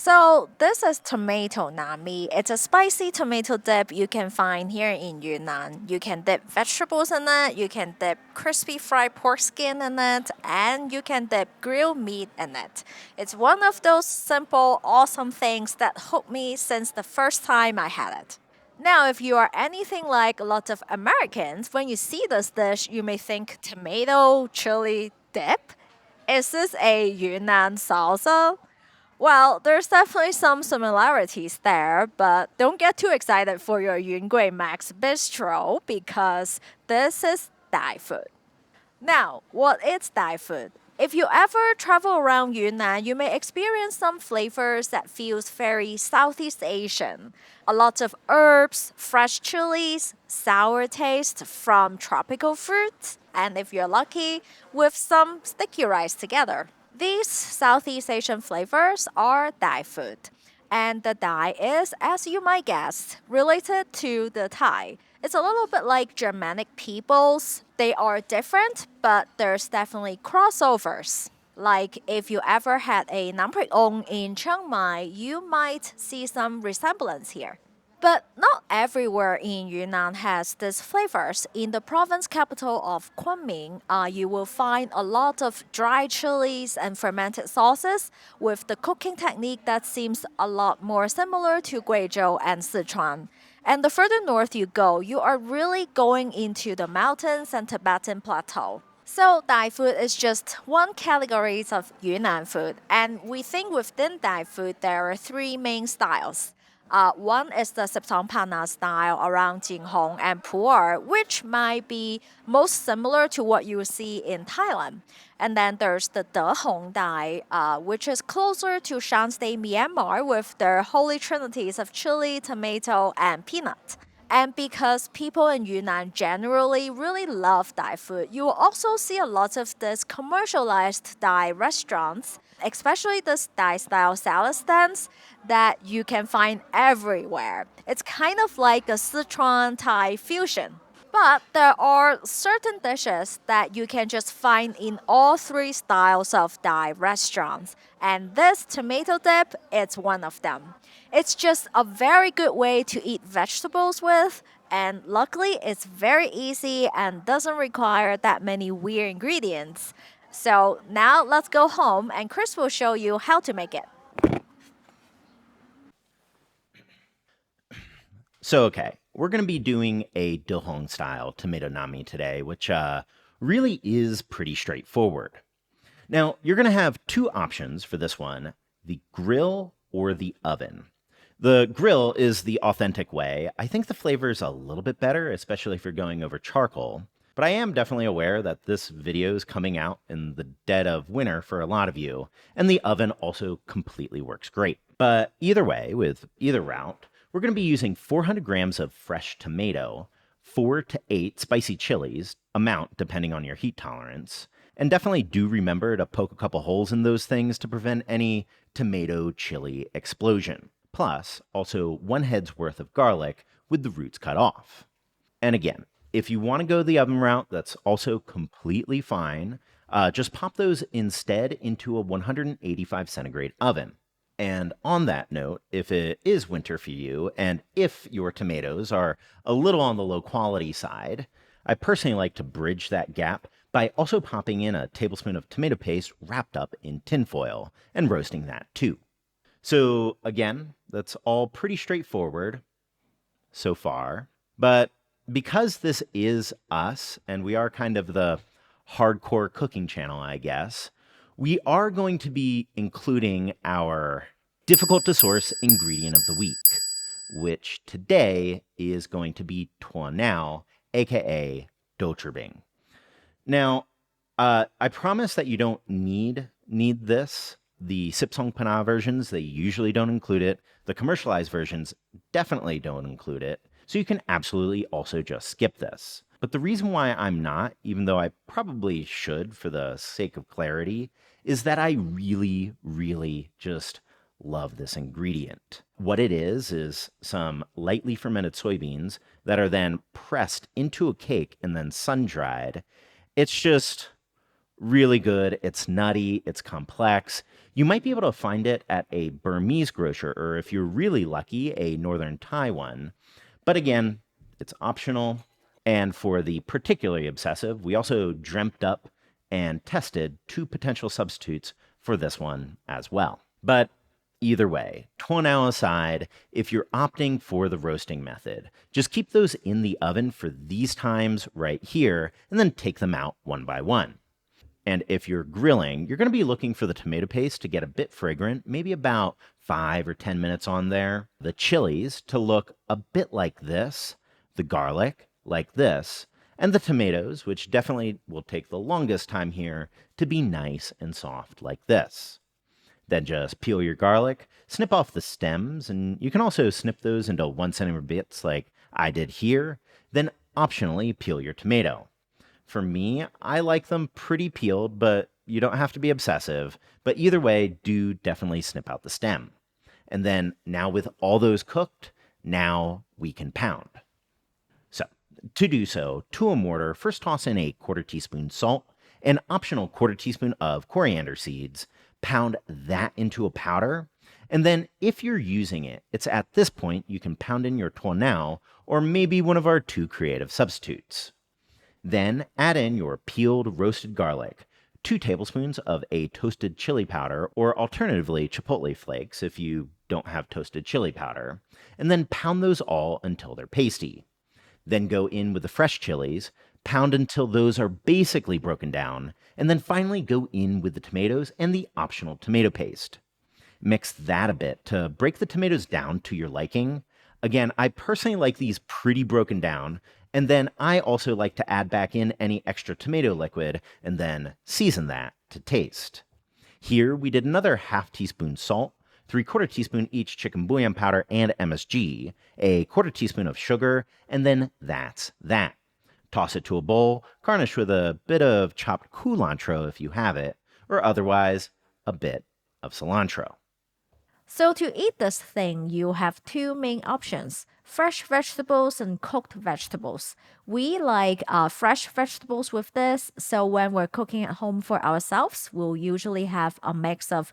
So this is tomato nami. It's a spicy tomato dip you can find here in Yunnan. You can dip vegetables in it, you can dip crispy fried pork skin in it, and you can dip grilled meat in it. It's one of those simple, awesome things that hooked me since the first time I had it. Now, if you are anything like a lot of Americans, when you see this dish, you may think tomato chili dip. Is this a Yunnan salsa? Well, there's definitely some similarities there, but don't get too excited for your Yungui Max Bistro because this is Thai food. Now, what is Thai food? If you ever travel around Yunnan, you may experience some flavors that feels very Southeast Asian. A lot of herbs, fresh chilies, sour taste from tropical fruits, and if you're lucky, with some sticky rice together. These Southeast Asian flavors are Thai food. And the Thai is, as you might guess, related to the Thai. It's a little bit like Germanic peoples. They are different, but there's definitely crossovers. Like if you ever had a Namprik Ong in Chiang Mai, you might see some resemblance here. But not everywhere in Yunnan has these flavors. In the province capital of Kunming, you will find a lot of dry chilies and fermented sauces with the cooking technique that seems a lot more similar to Guizhou and Sichuan. And the further north you go, you are really going into the mountains and Tibetan plateau. So Thai food is just one category of Yunnan food, and we think within Thai food there are three main styles. One is the Pana style around Jinghong and Pu'er, which might be most similar to what you see in Thailand. And then there's the De Hong Dai, which is closer to Shanxi, Myanmar, with their holy trinities of chili, tomato, and peanut. And because people in Yunnan generally really love Thai food, you will also see a lot of these commercialized Thai restaurants, especially the Thai style salad stands that you can find everywhere. It's kind of like a Sichuan Thai fusion. But there are certain dishes that you can just find in all three styles of Thai restaurants, and this tomato dip is one of them. It's just a very good way to eat vegetables with, and luckily it's very easy and doesn't require that many weird ingredients. So now let's go home and Chris will show you how to make it. So, okay, we're going to be doing a Dohong style tomato nami today, which really is pretty straightforward. Now, you're going to have two options for this one, the grill or the oven. The grill is the authentic way. I think the flavor is a little bit better, especially if you're going over charcoal. But I am definitely aware that this video is coming out in the dead of winter for a lot of you, and the oven also completely works great. But either way, with either route, we're going to be using 400 grams of fresh tomato, 4 to 8 spicy chilies, amount depending on your heat tolerance, and definitely do remember to poke a couple holes in those things to prevent any tomato chili explosion. Plus, also 1 head's worth of garlic with the roots cut off. And again, if you want to go the oven route, that's also completely fine. Just pop those instead into a 185 centigrade oven. And on that note, if it is winter for you, and if your tomatoes are a little on the low quality side, I personally like to bridge that gap by also popping in a tablespoon of tomato paste wrapped up in tinfoil and roasting that too. So again, that's all pretty straightforward so far, but because this is us and we are kind of the hardcore cooking channel, I guess, we are going to be including our difficult to source ingredient of the week, which today is going to be tuanao, aka docherbing. Now, I promise that you don't need this. The Sipsong Pana versions, they usually don't include it. The commercialized versions definitely don't include it. So you can absolutely also just skip this. But the reason why I'm not, even though I probably should for the sake of clarity, is that I really, really just love this ingredient. What it is some lightly fermented soybeans that are then pressed into a cake and then sun-dried. It's just Really good. It's nutty. It's complex. You might be able to find it at a Burmese grocer, or if you're really lucky, a Northern Thai one. But again, it's optional. And for the particularly obsessive, we also dreamt up and tested 2 potential substitutes for this one as well. But either way, tuonao aside, if you're opting for the roasting method, just keep those in the oven for these times right here, and then take them out one by one. And if you're grilling, you're going to be looking for the tomato paste to get a bit fragrant, maybe about 5 or 10 minutes on there. The chilies to look a bit like this, the garlic like this, and the tomatoes, which definitely will take the longest time here, to be nice and soft like this. Then just peel your garlic, snip off the stems, and you can also snip those into 1 centimeter bits like I did here. Then optionally peel your tomato. For me, I like them pretty peeled, but you don't have to be obsessive. But either way, do definitely snip out the stem. And then now with all those cooked, now we can pound. So to do so, to a mortar, first toss in a 1/4 teaspoon salt, an optional 1/4 teaspoon of coriander seeds, pound that into a powder. And then if you're using it, it's at this point you can pound in your tuonao or maybe one of our 2 creative substitutes. Then add in your peeled roasted garlic, 2 tablespoons of a toasted chili powder, or alternatively chipotle flakes if you don't have toasted chili powder, and then pound those all until they're pasty. Then go in with the fresh chilies, pound until those are basically broken down, and then finally go in with the tomatoes and the optional tomato paste. Mix that a bit to break the tomatoes down to your liking. Again, I personally like these pretty broken down, and then I also like to add back in any extra tomato liquid and then season that to taste. Here we did another 1/2 teaspoon salt, 3/4 teaspoon each chicken bouillon powder and MSG, a 1/4 teaspoon of sugar, and then that's that. Toss it to a bowl, garnish with a bit of chopped culantro if you have it, or otherwise a bit of cilantro. So to eat this thing, you have 2 main options, fresh vegetables and cooked vegetables. We like fresh vegetables with this, so when we're cooking at home for ourselves, we'll usually have a mix of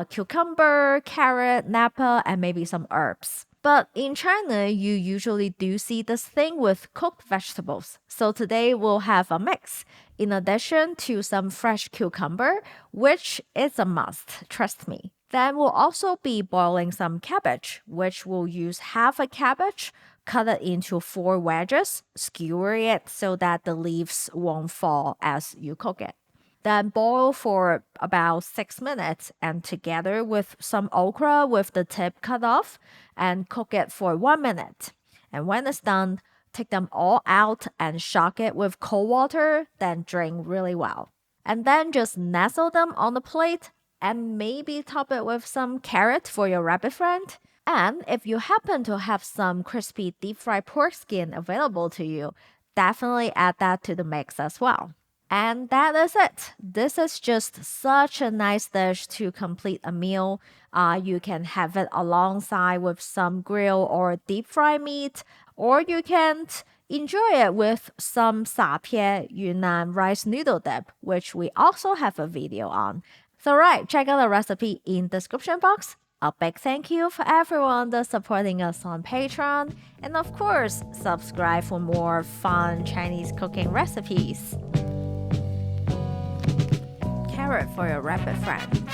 cucumber, carrot, napa, and maybe some herbs. But in China, you usually do see this thing with cooked vegetables. So today we'll have a mix. In addition to some fresh cucumber, which is a must, trust me. Then we'll also be boiling some cabbage, which we'll use half a cabbage, cut it into 4 wedges, skewer it so that the leaves won't fall as you cook it. Then boil for about 6 minutes and together with some okra with the tip cut off and cook it for 1 minute. And when it's done, take them all out and shock it with cold water, then drain really well. And then just nestle them on the plate and maybe top it with some carrot for your rabbit friend. And if you happen to have some crispy deep fried pork skin available to you, definitely add that to the mix as well. And that is it. This is just such a nice dish to complete a meal. You can have it alongside with some grill or deep fried meat, or you can enjoy it with some sapie Yunnan rice noodle dip, which we also have a video on. So right, check out the recipe in the description box. A big thank you for everyone that's supporting us on Patreon. And of course, subscribe for more fun Chinese cooking recipes. Carrot for your rabbit friend.